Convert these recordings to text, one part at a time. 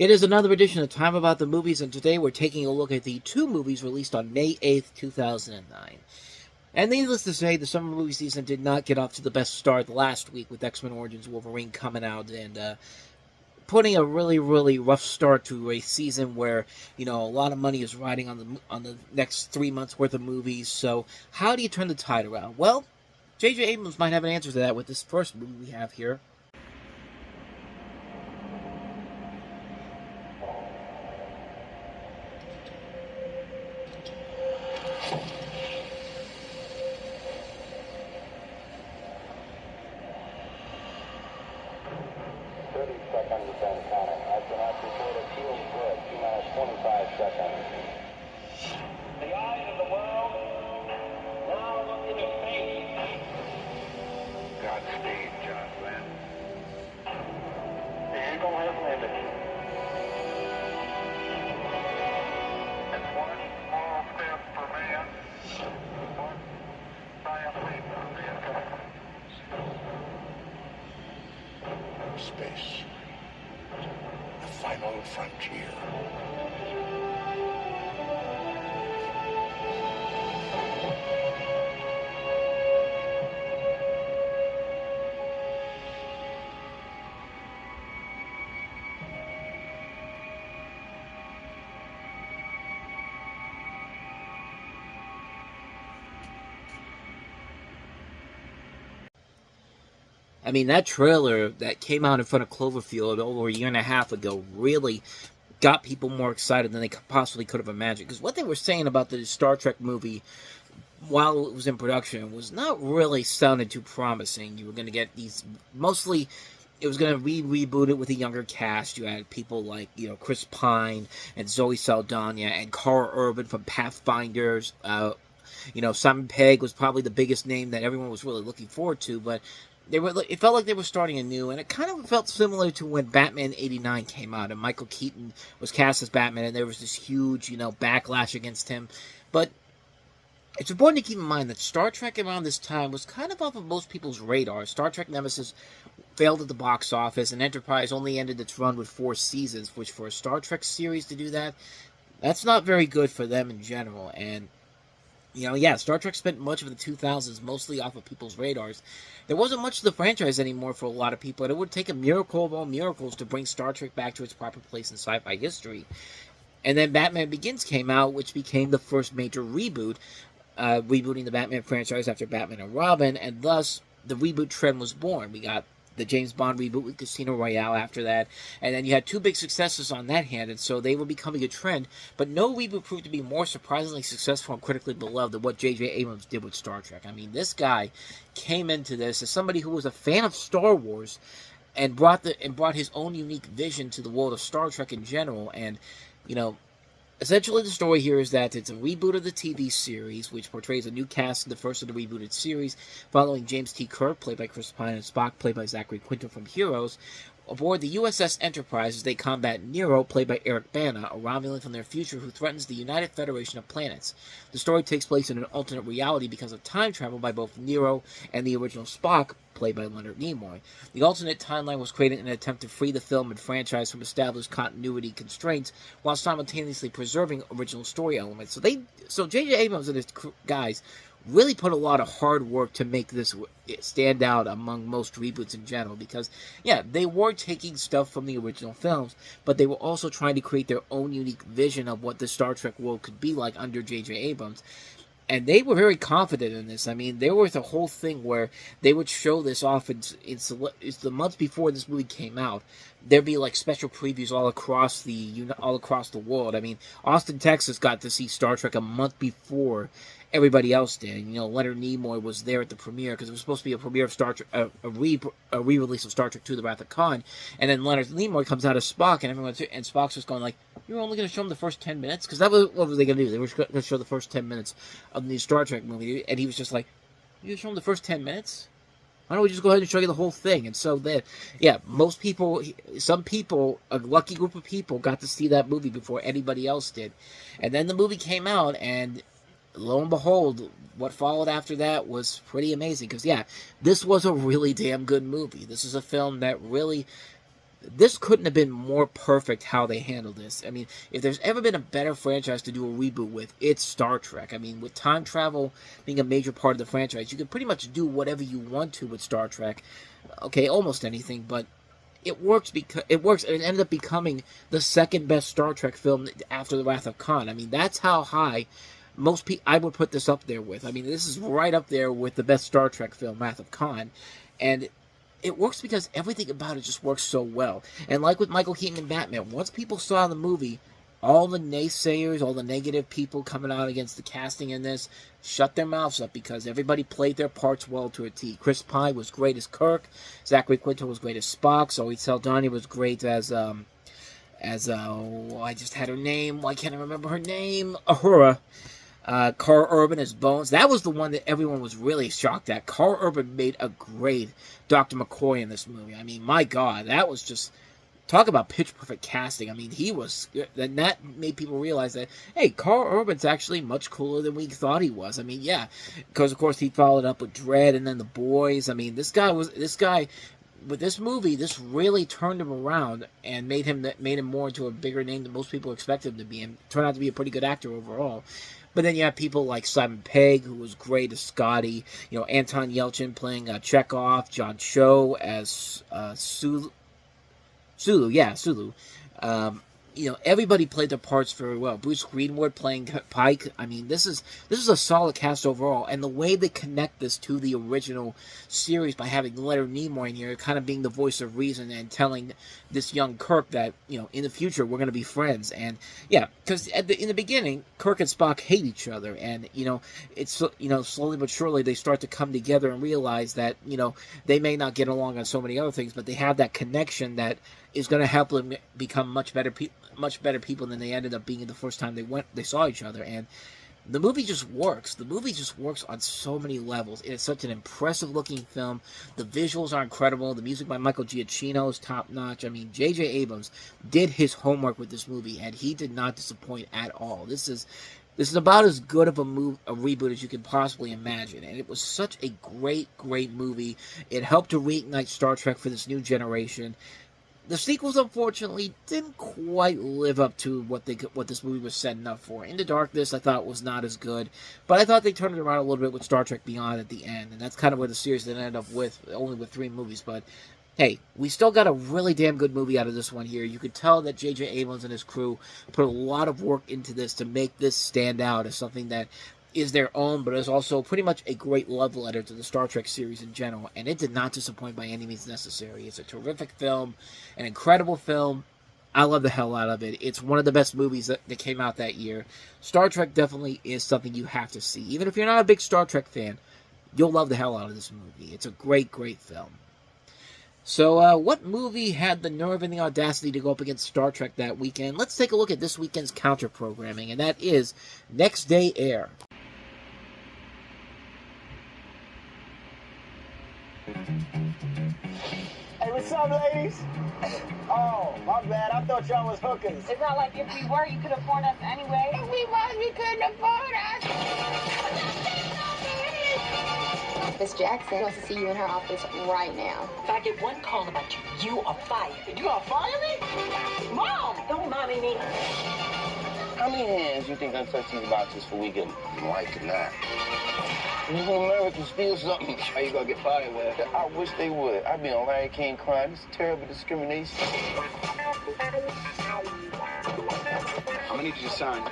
It is another edition of Time About the Movies, and today we're taking a look at the two movies released on May 8th, 2009. And needless to say, the summer movie season did not get off to the best start last week with X-Men Origins Wolverine coming out and putting a really, really rough start to a season where, a lot of money is riding on the next 3 months worth of movies. So how do you turn the tide around? Well, J.J. Abrams might have an answer to that with this first movie we have here. Space, the final frontier. I mean, that trailer that came out in front of Cloverfield over a year and a half ago really got people more excited than they possibly could have imagined. Because what they were saying about the Star Trek movie while it was in production was not really sounded too promising. You were going to get these, mostly, it was going to reboot it with a younger cast. You had people like, Chris Pine and Zoe Saldana and Carl Urban from Pathfinders. Simon Pegg was probably the biggest name that everyone was really looking forward to, but it felt like they were starting anew, and it kind of felt similar to when Batman '89 came out, and Michael Keaton was cast as Batman, and there was this huge, backlash against him. But it's important to keep in mind that Star Trek around this time was kind of off of most people's radar. Star Trek Nemesis failed at the box office, and Enterprise only ended its run with 4 seasons, which for a Star Trek series to do that, that's not very good for them in general. And Star Trek spent much of the 2000s mostly off of people's radars. There wasn't much of the franchise anymore for a lot of people, and it would take a miracle of all miracles to bring Star Trek back to its proper place in sci-fi history. And then Batman Begins came out, which became the first major reboot, rebooting the Batman franchise after Batman and Robin, and thus the reboot trend was born. We got the James Bond reboot with Casino Royale after that, and then you had 2 big successes on that hand, and so they were becoming a trend, but no reboot proved to be more surprisingly successful and critically beloved than what J.J. Abrams did with Star Trek. I mean, this guy came into this as somebody who was a fan of Star Wars and brought his own unique vision to the world of Star Trek in general, and, essentially, the story here is that it's a reboot of the TV series, which portrays a new cast in the first of the rebooted series, following James T. Kirk, played by Chris Pine, and Spock, played by Zachary Quinto from Heroes, aboard the USS Enterprise as they combat Nero, played by Eric Bana, a Romulan from their future who threatens the United Federation of Planets. The story takes place in an alternate reality because of time travel by both Nero and the original Spock, played by Leonard Nimoy. The alternate timeline was created in an attempt to free the film and franchise from established continuity constraints while simultaneously preserving original story elements. So J.J. Abrams and his guys really put a lot of hard work to make this stand out among most reboots in general, because, they were taking stuff from the original films, but they were also trying to create their own unique vision of what the Star Trek world could be like under J.J. Abrams. And they were very confident in this. I mean, there was a whole thing where they would show this off in the months before this movie came out. There'd be like special previews all across the world. I mean, Austin, Texas got to see Star Trek a month before everybody else did. Leonard Nimoy was there at the premiere because it was supposed to be a premiere of Star Trek, a re-release of Star Trek II: The Wrath of Khan. And then Leonard Nimoy comes out as Spock, and Spock's just going like, "You're only going to show him the first 10 minutes?" Because what were they going to do? They were going to show the first 10 minutes of the Star Trek movie, and he was just like, "You going to show him the first 10 minutes? Why don't we just go ahead and show you the whole thing?" And so some people, a lucky group of people, got to see that movie before anybody else did. And then the movie came out, and lo and behold, what followed after that was pretty amazing. Because, this was a really damn good movie. This is a film that really this couldn't have been more perfect how they handled this. I mean, if there's ever been a better franchise to do a reboot with, it's Star Trek. I mean, with time travel being a major part of the franchise, you can pretty much do whatever you want to with Star Trek. Okay, almost anything, but it works because it works. It ended up becoming the second best Star Trek film after The Wrath of Khan. I mean, that's how high most people I would put this up there with. I mean, this is right up there with the best Star Trek film, Wrath of Khan, and it works because everything about it just works so well. And like with Michael Keaton and Batman, once people saw the movie, all the naysayers, all the negative people coming out against the casting in this, shut their mouths up because everybody played their parts well to a T. Chris Pine was great as Kirk. Zachary Quinto was great as Spock. Zoe Saldana was great as I just had her name. Why can't I remember her name? Uhura. Carl Urban as Bones. That was the one that everyone was really shocked at. Carl Urban made a great Dr. McCoy in this movie. I mean, my God, that was just... Talk about pitch-perfect casting. I mean, he was... And that made people realize that, hey, Carl Urban's actually much cooler than we thought he was. I mean, yeah. Because, of course, he followed up with Dredd and then The Boys. I mean, this guy... With this movie, this really turned him around and made him more into a bigger name than most people expected him to be, and turned out to be a pretty good actor overall. But then you have people like Simon Pegg, who was great as Scotty. You know, Anton Yelchin playing Chekhov. John Cho as Sulu. You know, everybody played their parts very well. Bruce Greenwood playing Pike. I mean, this is a solid cast overall. And the way they connect this to the original series by having Leonard Nimoy in here, kind of being the voice of reason and telling this young Kirk that, you know, in the future we're going to be friends. And yeah, because in the beginning, Kirk and Spock hate each other, and you know, it's, you know, slowly but surely they start to come together and realize that, you know, they may not get along on so many other things, but they have that connection that is going to help them become much better people than they ended up being the first time they saw each other. And the movie just works. The movie just works on so many levels. It is such an impressive looking film. The visuals are incredible. The music by Michael Giacchino is top notch. I mean, J.J. Abrams did his homework with this movie, and he did not disappoint at all. This is about as good of a reboot as you could possibly imagine, and it was such a great movie. It helped to reignite Star Trek for this new generation. The sequels, unfortunately, didn't quite live up to what this movie was setting up for. Into Darkness, I thought, was not as good, but I thought they turned it around a little bit with Star Trek Beyond at the end, and that's kind of where the series ended up with, only with 3 movies. But hey, we still got a really damn good movie out of this one here. You could tell that J.J. Abrams and his crew put a lot of work into this to make this stand out as something that is their own, but is also pretty much a great love letter to the Star Trek series in general, and it did not disappoint by any means necessary. It's a terrific film, an incredible film. I love the hell out of it. It's one of the best movies that came out that year. Star Trek definitely is something you have to see. Even if you're not a big Star Trek fan, you'll love the hell out of this movie. It's a great film. So, what movie had the nerve and the audacity to go up against Star Trek that weekend? Let's take a look at this weekend's counter-programming, and that is Next Day Air. Hey, what's up, ladies? Oh, my bad. I thought y'all was hookers. It's not like if we were, you could afford us anyway. If we was, we couldn't afford us. Miss Jackson wants to see you in her office right now. If I get one call about you, you are fired. You gonna fire me? Mom, don't mommy me. How many hands you think untouched these boxes for we get them? Like that. You want America steal something? How you gonna get fired with? I wish they would. I'd be on Larry King crying. This is terrible discrimination. I'm gonna need you to sign.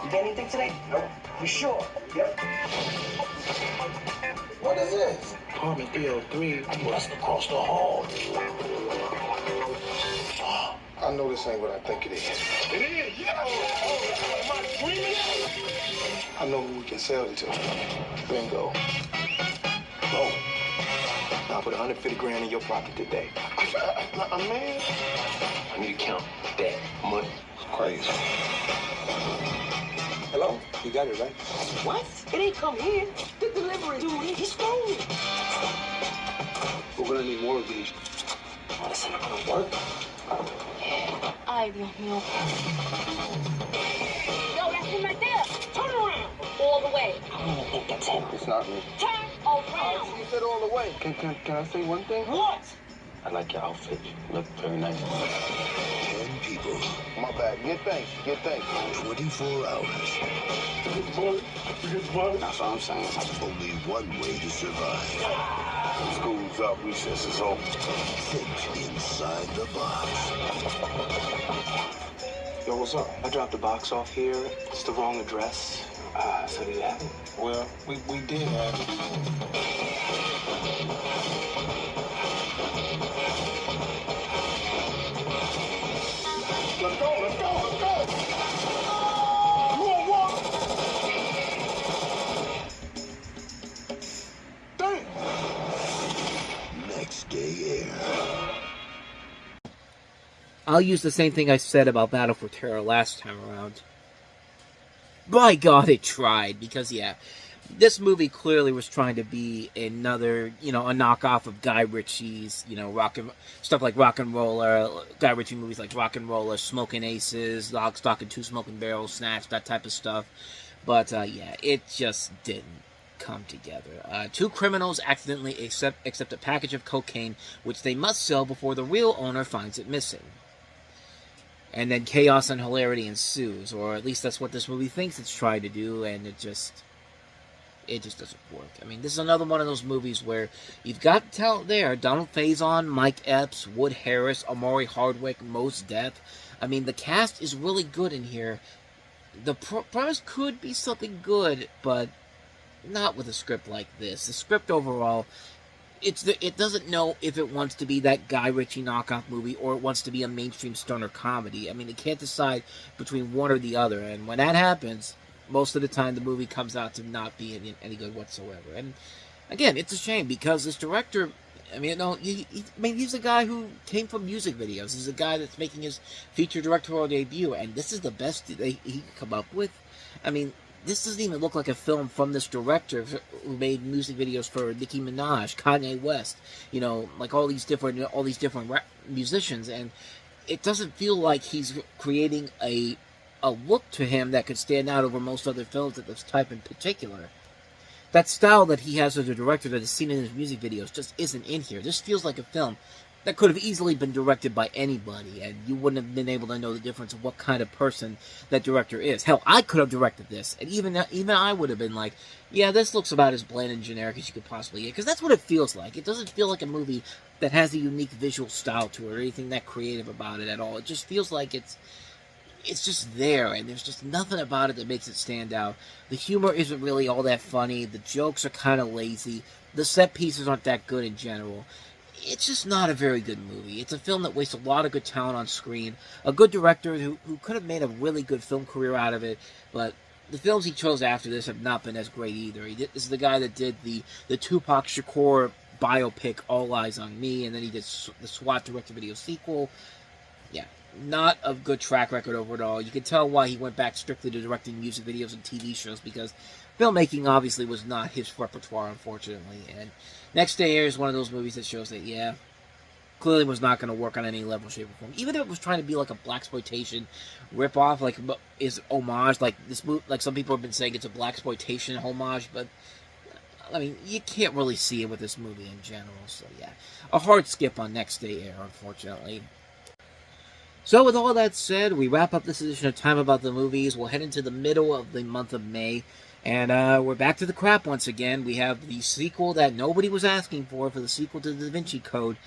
You get anything today? Nope. You sure? Yep. What is this? Apartment 303. That's across the hall. I know this ain't what I think it is. It is, yeah. Am I dreaming? I know who we can sell it to. Bingo. Go. I'll put 150 grand in your pocket today. Man. I need to count that money. It's crazy. Hello? You got it, right? What? It ain't come here. The delivery dude, he stole it. We're gonna need more of these. Oh, this ain't gonna work. Ay, Dios mío. Yo, that's him right there. Turn around. All the way. I don't think that's him. It's not me. Turn around. You said all the way. Can I say one thing? What? I I like your outfit. You look very nice. 10 people, My bad. Good thing. Good thing. 24 hours. That's what I'm saying. Only one way to survive. School's up. Recess is over. Think inside the box. Yo, what's up? I dropped the box off here. It's the wrong address. So did you have it? Well, we did have it. Let's go, let's go, let's go! You want one? Damn! Next day air. I'll use the same thing I said about Battle for Terror last time around. By God, it tried, because, yeah, this movie clearly was trying to be another, a knockoff of Guy Ritchie's, stuff like Rock and Roller, Guy Ritchie movies like Rock and Roller, Smoking Aces, Lock, Stock, and Two Smoking Barrels, Snatch, that type of stuff. But, yeah, it just didn't come together. Two criminals accidentally accept a package of cocaine, which they must sell before the real owner finds it missing. And then chaos and hilarity ensues, or at least that's what this movie thinks it's trying to do, and it just doesn't work. I mean, this is another one of those movies where you've got talent there. Donald Faison, Mike Epps, Wood Harris, Amari Hardwick, Mos Def. I mean, the cast is really good in here. The premise could be something good, but not with a script like this. The script overall, it doesn't know if it wants to be that Guy Ritchie knockoff movie or it wants to be a mainstream stoner comedy. I mean, it can't decide between one or the other, and when that happens, most of the time the movie comes out to not be any good whatsoever. And again, it's a shame, because this director, he's a guy who came from music videos. He's a guy that's making his feature directorial debut, and this is the best he could come up with. I mean, this doesn't even look like a film from this director who made music videos for Nicki Minaj, Kanye West, like all these different musicians, and it doesn't feel like he's creating a look to him that could stand out over most other films of this type in particular. That style that he has as a director that is seen in his music videos just isn't in here. This feels like a film that could have easily been directed by anybody, and you wouldn't have been able to know the difference of what kind of person that director is. Hell, I could have directed this, and even I would have been like, yeah, this looks about as bland and generic as you could possibly get, because that's what it feels like. It doesn't feel like a movie that has a unique visual style to it, or anything that creative about it at all. It just feels like it's just there, and there's just nothing about it that makes it stand out. The humor isn't really all that funny. The jokes are kind of lazy. The set pieces aren't that good in general. It's just not a very good movie. It's a film that wastes a lot of good talent on screen. A good director who could have made a really good film career out of it, but the films he chose after this have not been as great either. This is the guy that did the Tupac Shakur biopic, All Eyes on Me, and then he did the SWAT direct-to-video sequel. Yeah, not a good track record overall. You can tell why he went back strictly to directing music videos and TV shows, because filmmaking obviously was not his repertoire, unfortunately. And Next Day Air is one of those movies that shows that, yeah, clearly was not going to work on any level, shape, or form. Even if it was trying to be like a blaxploitation ripoff, like is homage, like this movie, like some people have been saying it's a blaxploitation homage, but I mean, you can't really see it with this movie in general. So yeah, a hard skip on Next Day Air, unfortunately. So with all that said, we wrap up this edition of Time About the Movies. We'll head into the middle of the month of May. And we're back to the crap once again. We have the sequel that nobody was asking for the sequel to the Da Vinci Code.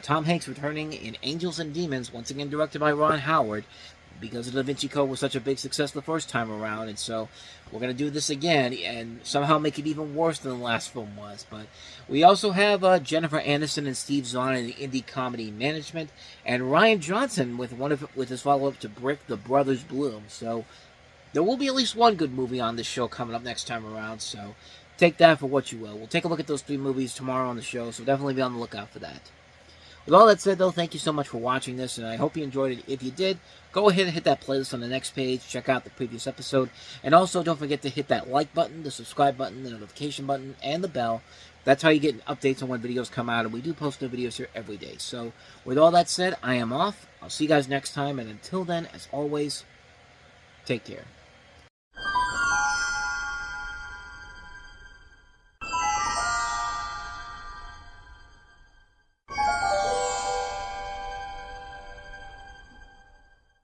Tom Hanks returning in Angels and Demons, once again directed by Ron Howard, because the Da Vinci Code was such a big success the first time around. And so we're going to do this again and somehow make it even worse than the last film was. But we also have Jennifer Aniston and Steve Zahn in the indie comedy Management, and Ryan Johnson with his follow-up to Brick, The Brothers Bloom. So there will be at least one good movie on this show coming up next time around, so take that for what you will. We'll take a look at those 3 movies tomorrow on the show, so definitely be on the lookout for that. With all that said, though, thank you so much for watching this, and I hope you enjoyed it. If you did, go ahead and hit that playlist on the next page, check out the previous episode, and also don't forget to hit that like button, the subscribe button, the notification button, and the bell. That's how you get updates on when videos come out, and we do post new videos here every day. So, with all that said, I am off. I'll see you guys next time, and until then, as always, take care.